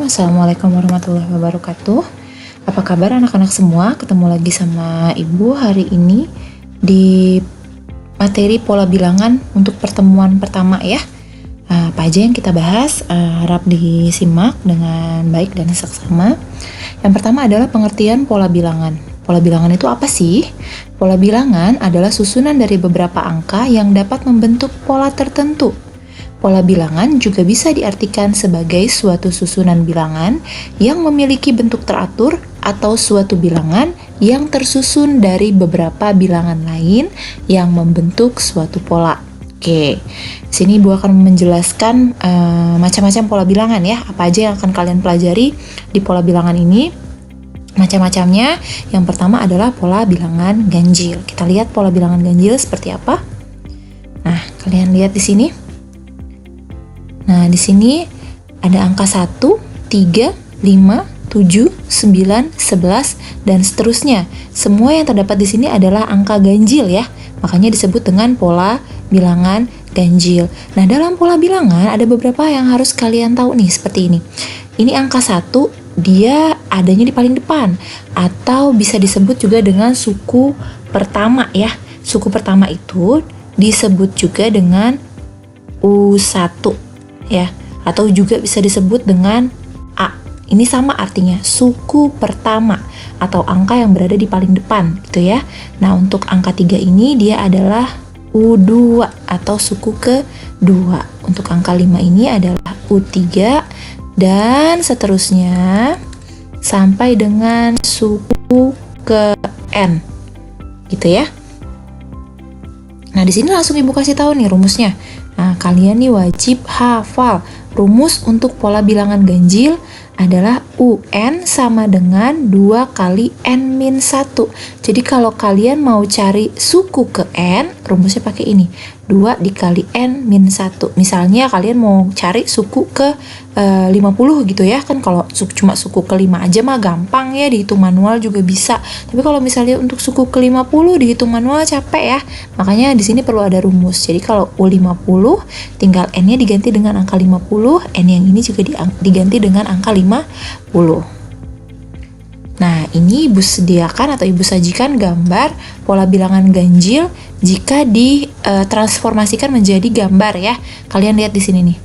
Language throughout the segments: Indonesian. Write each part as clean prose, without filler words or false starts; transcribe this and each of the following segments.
Assalamualaikum warahmatullahi wabarakatuh. Apa kabar anak-anak semua? Ketemu lagi sama Ibu hari ini di materi pola bilangan untuk pertemuan pertama ya. Apa aja yang kita bahas, harap disimak dengan baik dan seksama. Yang pertama adalah pengertian pola bilangan. Pola bilangan itu apa sih? Pola bilangan adalah susunan dari beberapa angka yang dapat membentuk pola tertentu. Pola bilangan juga bisa diartikan sebagai suatu susunan bilangan yang memiliki bentuk teratur atau suatu bilangan yang tersusun dari beberapa bilangan lain yang membentuk suatu pola. Oke, sini Ibu akan menjelaskan macam-macam pola bilangan ya, apa aja yang akan kalian pelajari di pola bilangan ini. Macam-macamnya, yang pertama adalah pola bilangan ganjil. Kita lihat pola bilangan ganjil seperti apa. Nah, kalian lihat di sini. Nah, di sini ada angka 1, 3, 5, 7, 9, 11, dan seterusnya. Semua yang terdapat di sini adalah angka ganjil ya. Makanya disebut dengan pola bilangan ganjil. Nah, dalam pola bilangan ada beberapa yang harus kalian tahu nih, seperti ini. Ini angka 1, dia adanya di paling depan. Atau bisa disebut juga dengan suku pertama ya. Suku pertama itu disebut juga dengan U1. Ya, atau juga bisa disebut dengan A. Ini sama artinya, suku pertama atau angka yang berada di paling depan gitu ya. Nah, untuk angka 3 ini dia adalah U2 atau suku kedua. Untuk angka 5 ini adalah U3 dan seterusnya sampai dengan suku ke N. Gitu ya. Nah, di sini langsung Ibu kasih tahu nih rumusnya. Nah, kalian nih wajib hafal. Rumus untuk pola bilangan ganjil adalah UN sama dengan 2 kali N-1. Jadi kalau kalian mau cari suku ke N, rumusnya pakai ini. 2 dikali N-1. Misalnya kalian mau cari suku ke 50 gitu ya. Kan kalau cuma suku ke 5 aja mah gampang ya, dihitung manual juga bisa. Tapi kalau misalnya untuk suku ke 50 dihitung manual capek ya. Makanya di sini perlu ada rumus. Jadi kalau U50 tinggal N-nya diganti dengan angka 50, N yang ini juga diganti dengan angka 50. Nah, ini Ibu sediakan atau Ibu sajikan gambar pola bilangan ganjil jika ditransformasikan menjadi gambar ya. Kalian lihat di sini nih.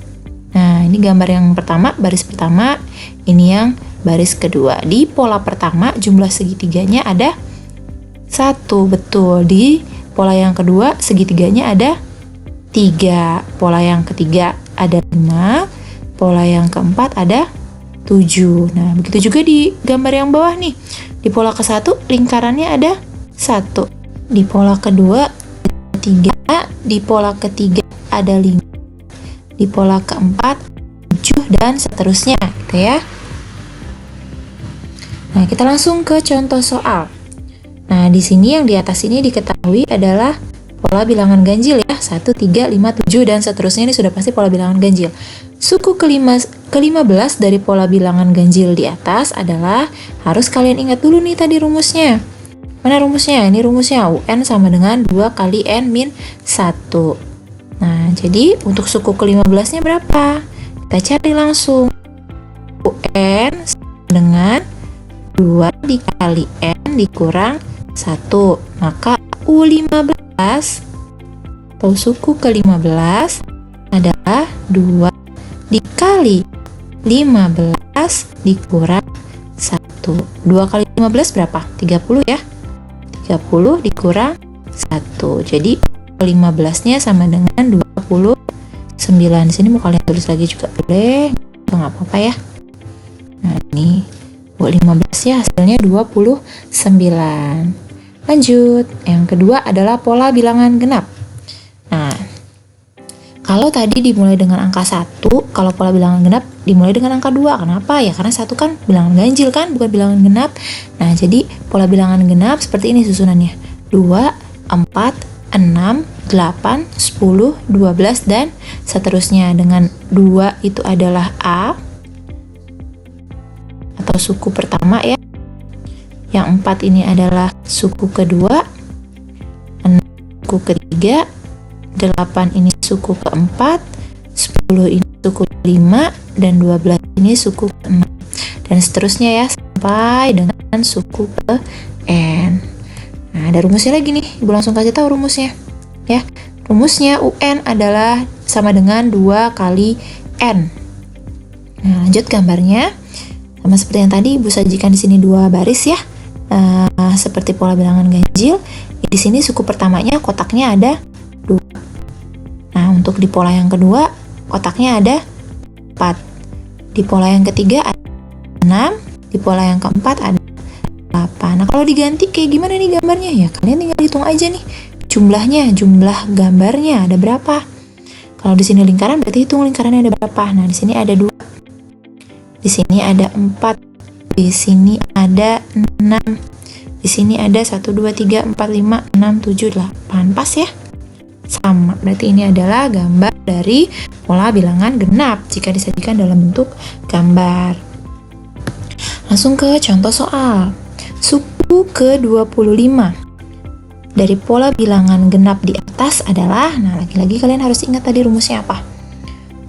Nah, ini gambar yang pertama, baris pertama, ini yang baris kedua. Di pola pertama jumlah segitiganya ada 1, betul. Di pola yang kedua segitiganya ada 3. Pola yang ketiga ada 5. Pola yang keempat ada 7. Nah, begitu juga di gambar yang bawah nih. Di pola ke-1 lingkarannya ada 1. Di pola kedua ada 3. Di pola ketiga ada 5. Di pola keempat 7 dan seterusnya gitu ya. Nah, kita langsung ke contoh soal. Nah, di sini yang di atas ini diketahui adalah pola bilangan ganjil ya. 1, 3, 5, 7 dan seterusnya ini sudah pasti pola bilangan ganjil. Suku ke-15 dari pola bilangan ganjil di atas adalah, harus kalian ingat dulu nih tadi rumusnya. Mana rumusnya? Ini rumusnya UN sama dengan 2 kali N-1. Nah, jadi untuk suku ke-15 nya berapa? Kita cari langsung. UN sama dengan 2 dikali N dikurang 1. Maka U15 atau suku ke-15 adalah 2 dikali 15 dikurang 1. 2 kali 15 berapa? 30 ya. 30 dikurang 1. Jadi 15-nya sama dengan 29. Di sini mau kalian tulis lagi juga boleh, nggak apa-apa ya. Nah, ini buat 15 ya, hasilnya 29. Lanjut, yang kedua adalah pola bilangan genap. Nah, kalau tadi dimulai dengan angka 1, kalau pola bilangan genap dimulai dengan angka 2. Kenapa? Ya karena 1 kan bilangan ganjil kan, bukan bilangan genap. Nah, jadi pola bilangan genap seperti ini susunannya. 2, 4, 6, 8, 10, 12, dan seterusnya. Dengan 2 itu adalah A atau suku pertama ya. Yang 4 ini adalah suku kedua, 6 suku ketiga, 8 ini suku keempat, 10 ini suku kelima, dan 12 ini suku ke-6. Dan seterusnya ya, sampai dengan suku ke N. Nah, ada rumusnya lagi nih. Ibu langsung kasih tahu rumusnya. Ya, rumusnya UN adalah sama dengan 2 kali N. Nah, lanjut gambarnya. Sama seperti yang tadi, Ibu sajikan di sini 2 baris ya. Seperti pola bilangan ganjil. Di sini suku pertamanya kotaknya ada 2. Nah, untuk di pola yang kedua, kotaknya ada 4. Di pola yang ketiga ada 6. Di pola yang keempat ada 8. Nah, kalau diganti kayak gimana nih gambarnya? Ya, kalian tinggal hitung aja nih. Jumlah gambarnya ada berapa? Kalau di sini lingkaran, berarti hitung lingkarannya ada berapa. Nah, di sini ada 2. Di sini ada 4. Di sini ada 6. Di sini ada 1, 2, 3, 4, 5, 6, 7, 8. Pas ya? Sama. Berarti ini adalah gambar dari pola bilangan genap jika disajikan dalam bentuk gambar. Langsung ke contoh soal. Suku ke-25 dari pola bilangan genap di atas adalah, nah lagi-lagi kalian harus ingat tadi rumusnya apa?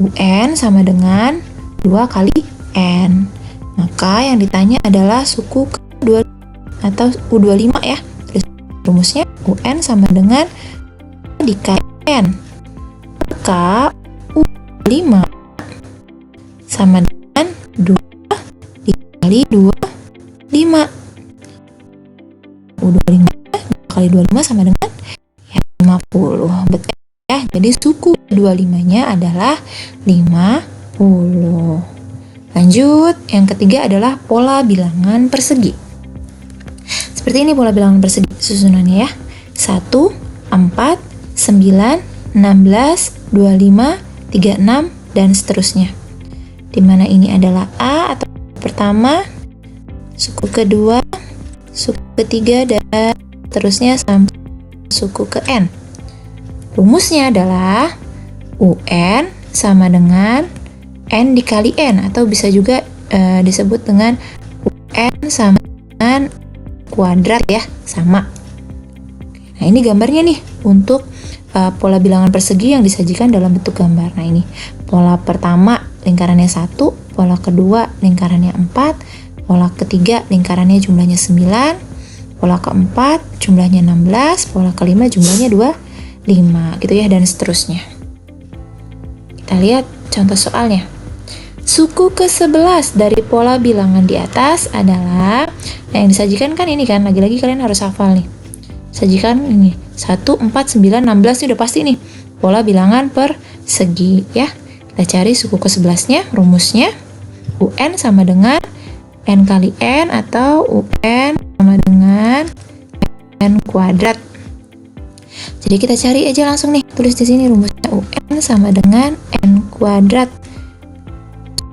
UN sama dengan 2 kali N. Maka yang ditanya adalah suku ke-25 atau U25 ya. Terus rumusnya UN sama dengan dikali N. Maka U25 sama dengan 2 dikali 25. U25 kali 25 sama dengan ya 50. Betul ya. Jadi suku 25-nya adalah 50. Lanjut, yang ketiga adalah pola bilangan persegi. Seperti ini pola bilangan persegi susunannya ya. 1, 4, 9, 16, 25, 36, dan seterusnya. Dimana ini adalah A atau pertama, suku kedua, suku ketiga, dan seterusnya sampai suku ke N. Rumusnya adalah UN sama dengan N dikali N, atau bisa juga disebut dengan UN sama dengan kuadrat ya, sama. Nah, ini gambarnya nih untuk pola bilangan persegi yang disajikan dalam bentuk gambar. Nah, ini pola pertama lingkarannya 1, pola kedua lingkarannya 4, pola ketiga lingkarannya jumlahnya 9, pola keempat jumlahnya 16, pola kelima jumlahnya 25 gitu ya, dan seterusnya. Kita lihat contoh soalnya. Suku ke-11 dari pola bilangan di atas adalah, nah yang disajikan kan ini kan, lagi-lagi kalian harus hafal nih. Sajikan ini 1, 4, 9, 16 ini udah pasti nih pola bilangan persegi ya. Kita cari suku ke-11-nya, rumusnya UN sama dengan N kali N atau UN sama dengan N kuadrat. Jadi kita cari aja langsung nih, tulis di sini rumusnya UN sama dengan N kuadrat.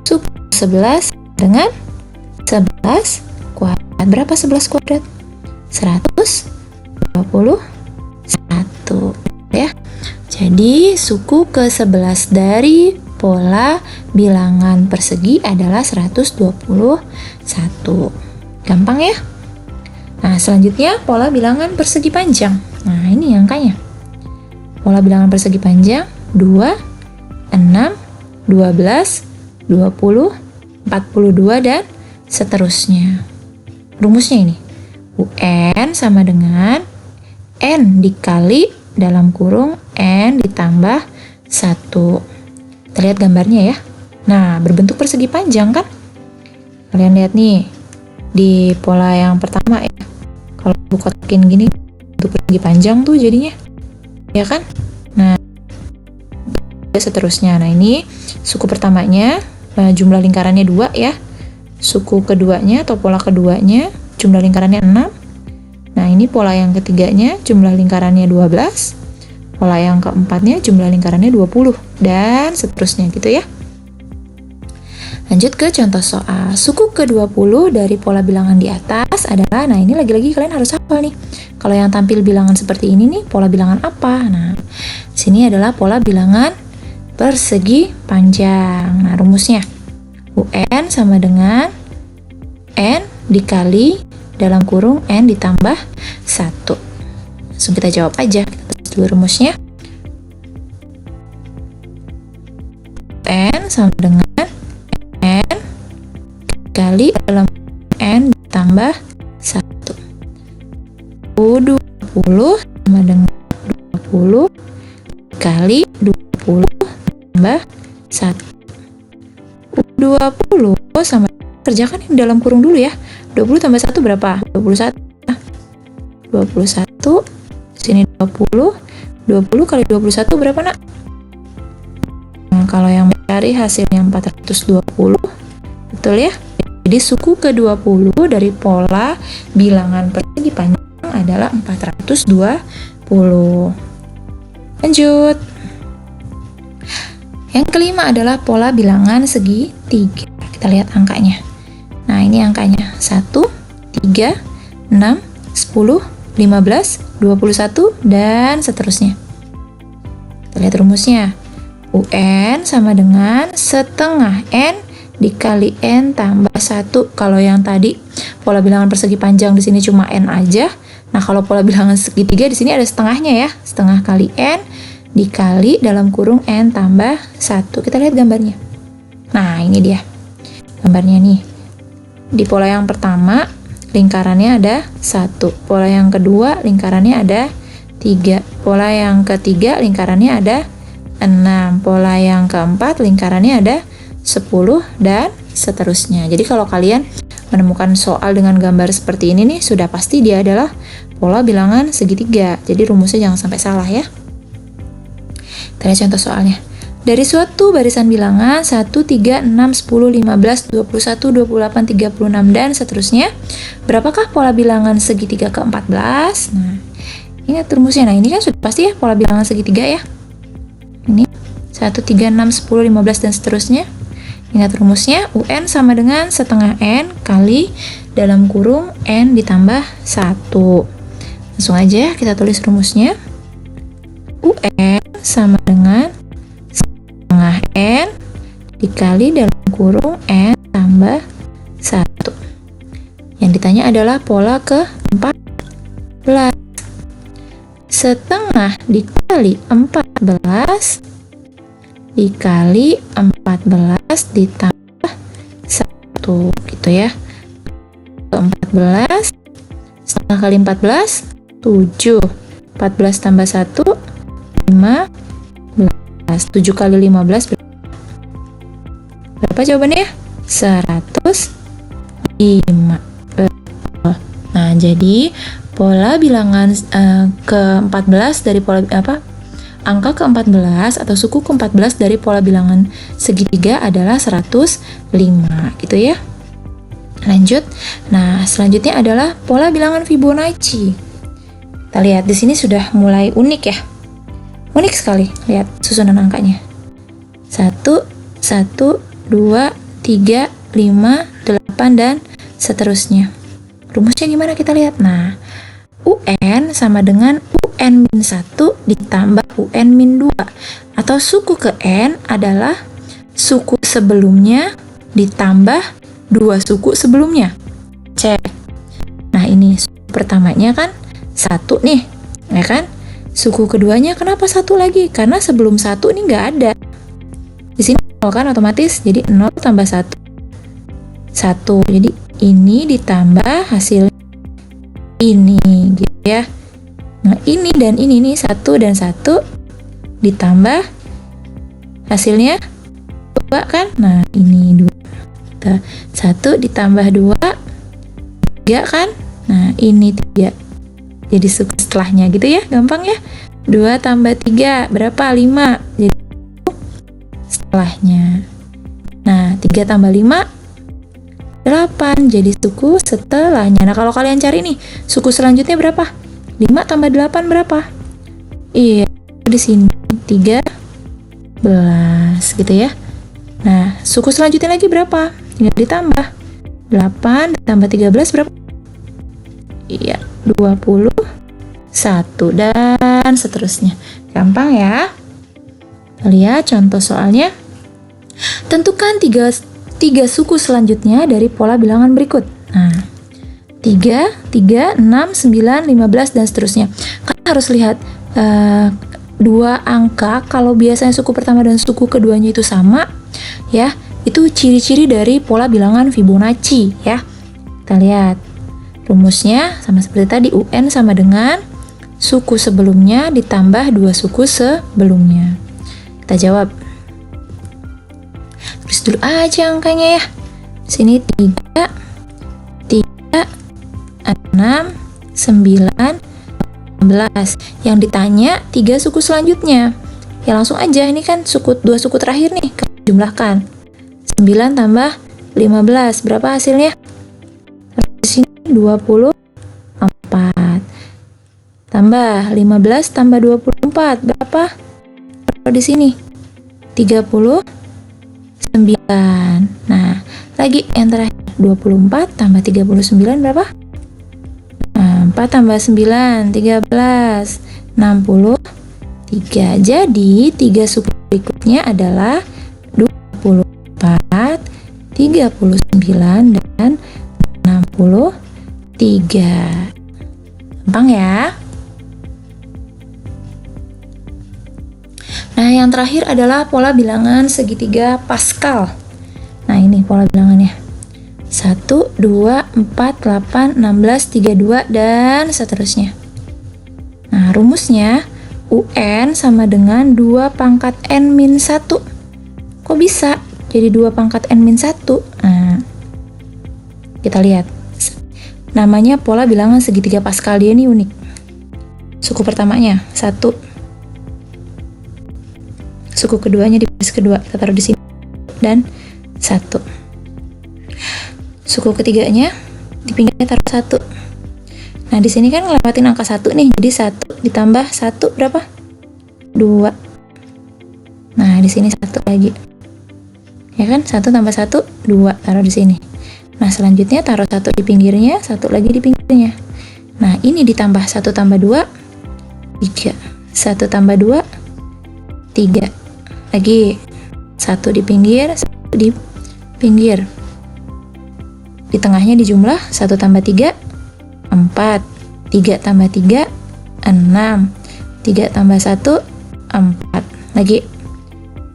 Suku 11 dengan 11 kuadrat. Berapa 11 kuadrat? 121 ya. Jadi suku ke-11 dari pola bilangan persegi adalah 121. Gampang ya? Nah, selanjutnya pola bilangan persegi panjang. Nah, ini angkanya. Pola bilangan persegi panjang 2, 6, 12, 20, 42, dan seterusnya. Rumusnya ini UN sama dengan N dikali dalam kurung N ditambah 1. Kita lihat gambarnya ya. Nah, berbentuk persegi panjang kan? Kalian lihat nih di pola yang pertama ya. Kalau kotakin gini bentuk persegi panjang tuh jadinya. Ya kan? Nah, seterusnya. Nah, ini suku pertamanya jumlah lingkarannya 2 ya. Suku keduanya atau pola keduanya jumlah lingkarannya 6. Nah, ini pola yang ketiganya jumlah lingkarannya 12. Pola yang keempatnya jumlah lingkarannya 20 dan seterusnya gitu ya. Lanjut ke contoh soal. Suku ke-20 dari pola bilangan di atas adalah, nah ini lagi-lagi kalian harus hafal nih. Kalau yang tampil bilangan seperti ini nih, pola bilangan apa? Nah, sini adalah pola bilangan persegi panjang. Nah, rumusnya UN sama dengan N dikali dalam kurung N ditambah 1. Langsung kita jawab aja. Kita tulis dulu rumusnya. N sama dengan N dikali dalam N ditambah 1. U20 sama dengan 20 dikali 20 tambah 1. U20 sama, kerjakan yang dalam kurung dulu ya. 20 tambah 1 berapa? 21. 21, sini 20. 20 kali 21 berapa, Nak? Nah, kalau yang mencari hasilnya 420, betul ya? Jadi suku ke-20 dari pola bilangan persegi panjang adalah 420. Lanjut. Yang kelima adalah pola bilangan segitiga. Kita lihat angkanya. Nah, ini angkanya 1, 3, 6, 10, 15, 21, dan seterusnya. Kita lihat rumusnya. UN sama dengan setengah N dikali N tambah 1. Kalau yang tadi pola bilangan persegi panjang di sini cuma N aja. Nah, kalau pola bilangan segitiga di sini ada setengahnya ya. Setengah kali N dikali dalam kurung N tambah 1. Kita lihat gambarnya. Nah, ini dia gambarnya nih. Di pola yang pertama lingkarannya ada 1. Pola yang kedua lingkarannya ada 3. Pola yang ketiga lingkarannya ada 6. Pola yang keempat lingkarannya ada 10, dan seterusnya. Jadi kalau kalian menemukan soal dengan gambar seperti ini nih, sudah pasti dia adalah pola bilangan segitiga. Jadi rumusnya jangan sampai salah ya. Kita lihat contoh soalnya. Dari suatu barisan bilangan 1, 3, 6, 10, 15, 21, 28, 36, dan seterusnya. Berapakah pola bilangan segitiga ke-14? Nah, ingat rumusnya. Nah, ini kan sudah pasti ya pola bilangan segitiga ya. Ini 1, 3, 6, 10, 15, dan seterusnya. Ingat rumusnya, UN sama dengan setengah N kali dalam kurung N ditambah 1. Langsung aja kita tulis rumusnya. UN sama dengan setengah N dikali dalam kurung N tambah 1. Yang ditanya adalah pola ke-14. Setengah dikali 14 dikali 14 ditambah 1 gitu ya. 14, setengah kali 14 7. 14 tambah 1 15. 7 kali 15 berapa jawabannya? 105. Nah, jadi pola bilangan ke-14 dari pola angka ke-14 atau suku ke-14 dari pola bilangan segitiga adalah 105 gitu ya. Lanjut. Nah, selanjutnya adalah pola bilangan Fibonacci. Kita lihat di sini sudah mulai unik ya. Unik sekali. Lihat susunan angkanya. 1, 1, 2, 3, 5, 8, dan seterusnya. Rumusnya gimana kita lihat? Nah, UN sama dengan UN-1 ditambah UN-2, atau suku ke N adalah suku sebelumnya ditambah 2 suku sebelumnya. Cek. Nah, ini suku pertamanya kan 1 nih, ya kan? Suku keduanya kenapa 1 lagi? Karena sebelum 1 ini nggak ada. Di sini 0 kan otomatis, jadi 0 tambah 1. 1. Jadi ini ditambah hasil ini gitu ya. Nah, ini dan ini nih 1 dan 1 ditambah hasilnya 2 kan? Nah, ini 2. 1 ditambah 2 3 kan? Nah, ini 3. Jadi suku setelahnya gitu ya, gampang ya. 2 tambah 3 berapa? 5. Jadi setelahnya. Nah, 3 tambah 5 8. Jadi suku setelahnya. Nah, kalau kalian cari nih, suku selanjutnya berapa? 5 tambah 8 berapa? Iya, di sini 13 gitu ya. Nah, suku selanjutnya lagi berapa? Tinggal ditambah. 8 ditambah 13 berapa? Iya, 21, dan seterusnya. Gampang ya. Lihat contoh soalnya. Tentukan tiga suku selanjutnya dari pola bilangan berikut. Nah, 3, 3, 6, 9, 15, dan seterusnya. Kalian harus lihat dua angka. Kalau biasanya suku pertama dan suku keduanya itu sama, ya, Itu ciri-ciri dari pola bilangan Fibonacci ya. Kita lihat rumusnya sama seperti tadi, UN sama dengan suku sebelumnya ditambah 2 suku sebelumnya. Kita jawab. Tulis dulu aja angkanya ya. Sini 3, 6, 9, 11. Yang ditanya 3 suku selanjutnya. Ya langsung aja, ini kan 2 suku terakhir nih, jumlahkan. 9 tambah 15, berapa hasilnya? Di sini 24. Tambah 15 tambah 24, berapa? Taruh di sini 39. Nah, lagi yang terakhir 24 tambah 39 berapa? Nah, 4 tambah 9 13, 63. Jadi 3 suku berikutnya adalah 24, 39 dan 63. Gampang ya? Nah, yang terakhir adalah pola bilangan segitiga Pascal. Nah, ini pola bilangannya. 1, 2, 4, 8, 16, 32, dan seterusnya. Nah, rumusnya UN sama dengan 2 pangkat N min 1. Kok bisa jadi 2 pangkat N min 1? Nah, kita lihat. Namanya pola bilangan segitiga Pascal, dia ini unik. Suku pertamanya 1. Suku keduanya di baris kedua, kita taruh di sini, dan 1. Suku ketiganya di pinggirnya taruh 1. Nah, di sini kan ngelewatin angka 1 nih, jadi 1 ditambah 1 berapa? 2. Nah, di sini 1 lagi. Ya kan? 1 tambah 1, 2, taruh di sini. Nah, selanjutnya taruh 1 di pinggirnya, 1 lagi di pinggirnya. Nah, ini ditambah 1 tambah 2, 3. 1 tambah 2, 3. Lagi 1 di pinggir, 1 di pinggir. Di tengahnya dijumlah 1 tambah 3, 4. 3 tambah 3, 6. 3 tambah 1, 4. Lagi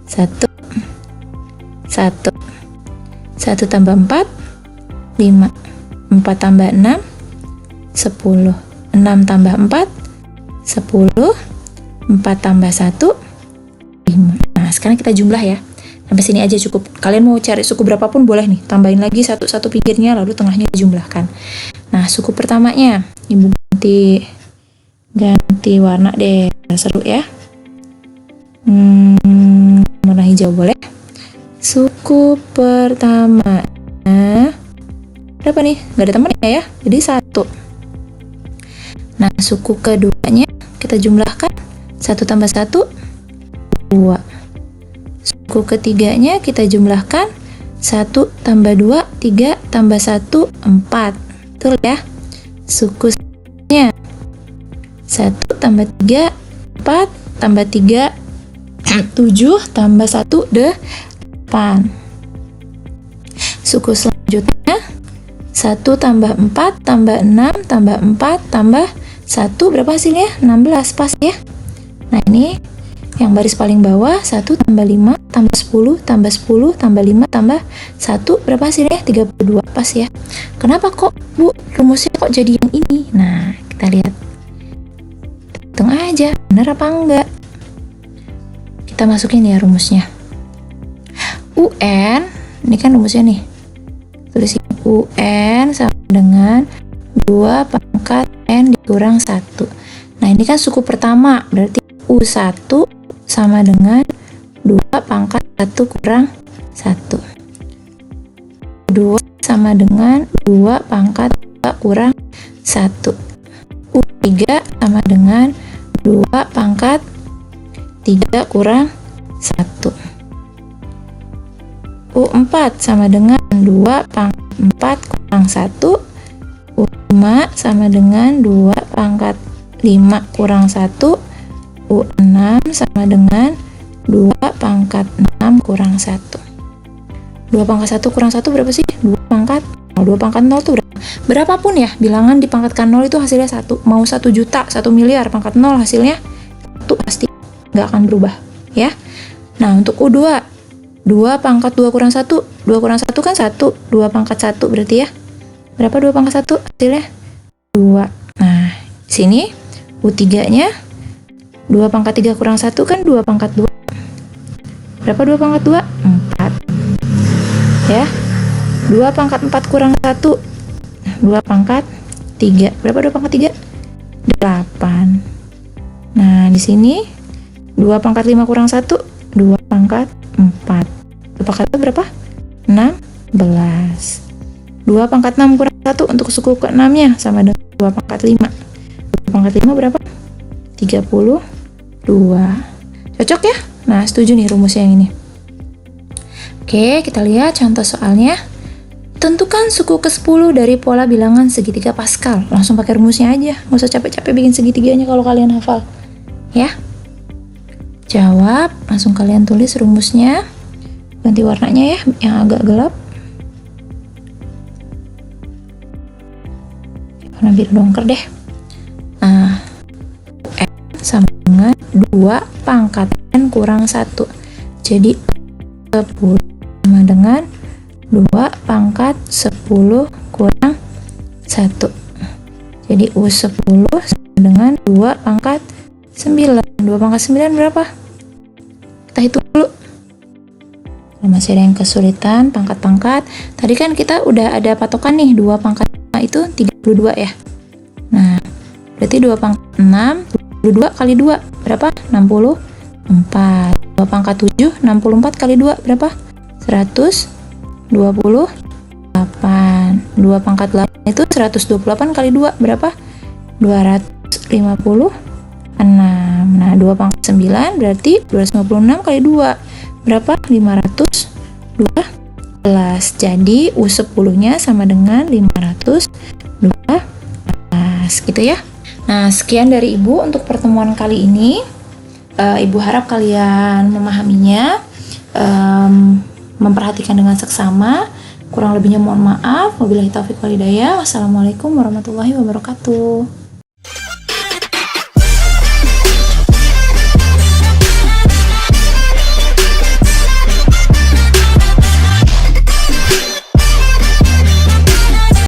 1, 1. 1 tambah 4, 5. 4 tambah 6, 10. 6 tambah 4, 10. 4 tambah 1, 5. Nah, sekarang kita jumlah ya. Sampai sini aja cukup. Kalian mau cari suku berapapun boleh nih. Tambahin lagi satu pinggirnya, lalu tengahnya dijumlahkan. Nah, suku pertamanya, Ibu ganti warna deh. Seru ya. Warna hijau boleh. Suku pertamanya berapa nih? Gak ada temennya ya. Jadi 1. Nah, suku keduanya kita jumlahkan. 1 tambah 1, 2. Suku ketiganya kita jumlahkan. 1 tambah 2, 3 tambah 1, 4. Betul ya? Suku selanjutnya 1 tambah 3, 4 tambah 3, 7 tambah 1, 8. Suku selanjutnya 1 tambah 4 tambah 6 tambah 4 tambah 1, berapa hasilnya? 16, pas ya? Nah, ini yang baris paling bawah, 1 tambah 5 tambah 10 tambah 10 tambah 5 tambah 1, berapa hasilnya? 32, pas ya? Kenapa kok Bu rumusnya kok jadi yang ini? Nah, kita lihat. Hitung aja, benar apa enggak? Kita masukin ya rumusnya. UN, ini kan rumusnya nih. Tulis UN sama dengan 2 pangkat N dikurang 1. Nah, ini kan suku pertama, berarti U1 sama dengan 2 pangkat 1 kurang 1. 2 sama dengan 2 pangkat 2 kurang 1. U3 sama dengan 2 pangkat 3 kurang 1. U4 sama dengan 2 pangkat 4 kurang 1. U5 sama dengan 2 pangkat 5 kurang 1. U6 sama dengan 2 pangkat 6 kurang 1. 2 pangkat 1 kurang 1 berapa sih? 2 pangkat 0. 2 pangkat 0 itu berapapun ya, bilangan dipangkatkan 0 itu hasilnya 1. Mau 1 juta, 1 miliar, pangkat 0 hasilnya 1 pasti nggak akan berubah ya. Nah, untuk U2 2 pangkat 2 kurang 1. 2 kurang 1 kan 1. 2 pangkat 1 berarti ya. Berapa 2 pangkat 1? Hasilnya 2. Nah, di sini U3-nya 2 pangkat 3 kurang 1 kan 2 pangkat 2. Berapa 2 pangkat 2? 4. Ya. 2 pangkat 4 kurang 1. 2 pangkat 3. Berapa 2 pangkat 3? 8. Nah, di sini 2 pangkat 5 kurang 1. 2 pangkat 4. 2 pangkat 4 berapa? 16. 2 pangkat 6 kurang 1 untuk suku ke-6-nya sama dengan 2 pangkat 5. 2 pangkat 5 berapa? 32. Cocok ya? Nah, setuju nih rumusnya yang ini. Oke, kita lihat contoh soalnya. Tentukan suku ke-10 dari pola bilangan segitiga Pascal. Langsung pakai rumusnya aja. Nggak usah capek-capek bikin segitiganya kalau kalian hafal. Ya. Jawab, langsung kalian tulis rumusnya. Ganti warnanya ya, yang agak gelap. Warna biru dongker deh. Nah, N sama dengan 2 pangkat N kurang 1. Jadi 10 sama dengan 2 pangkat 10 kurang 1. Jadi U10 sama dengan 2 pangkat 9. 2 pangkat 9 berapa? Kita hitung dulu. Kalau masih ada yang kesulitan pangkat-pangkat, tadi kan kita udah ada patokan nih, 2 pangkat 5 itu 32 ya. Nah, berarti 2 pangkat 6, 22 kali 2 berapa? 64. 2 pangkat 7, 64 kali 2 berapa? 128. 2 pangkat 8 itu 128 kali 2 berapa? 256. Nah, 2 pangkat 9 berarti 256 kali 2 berapa? 512. Jadi U10-nya sama dengan 512 gitu ya. Nah, sekian dari Ibu untuk pertemuan kali ini. Ibu harap kalian memahaminya, memperhatikan dengan seksama. Kurang lebihnya mohon maaf. Wabillahi taufiq wal hidayah. Wassalamualaikum warahmatullahi wabarakatuh.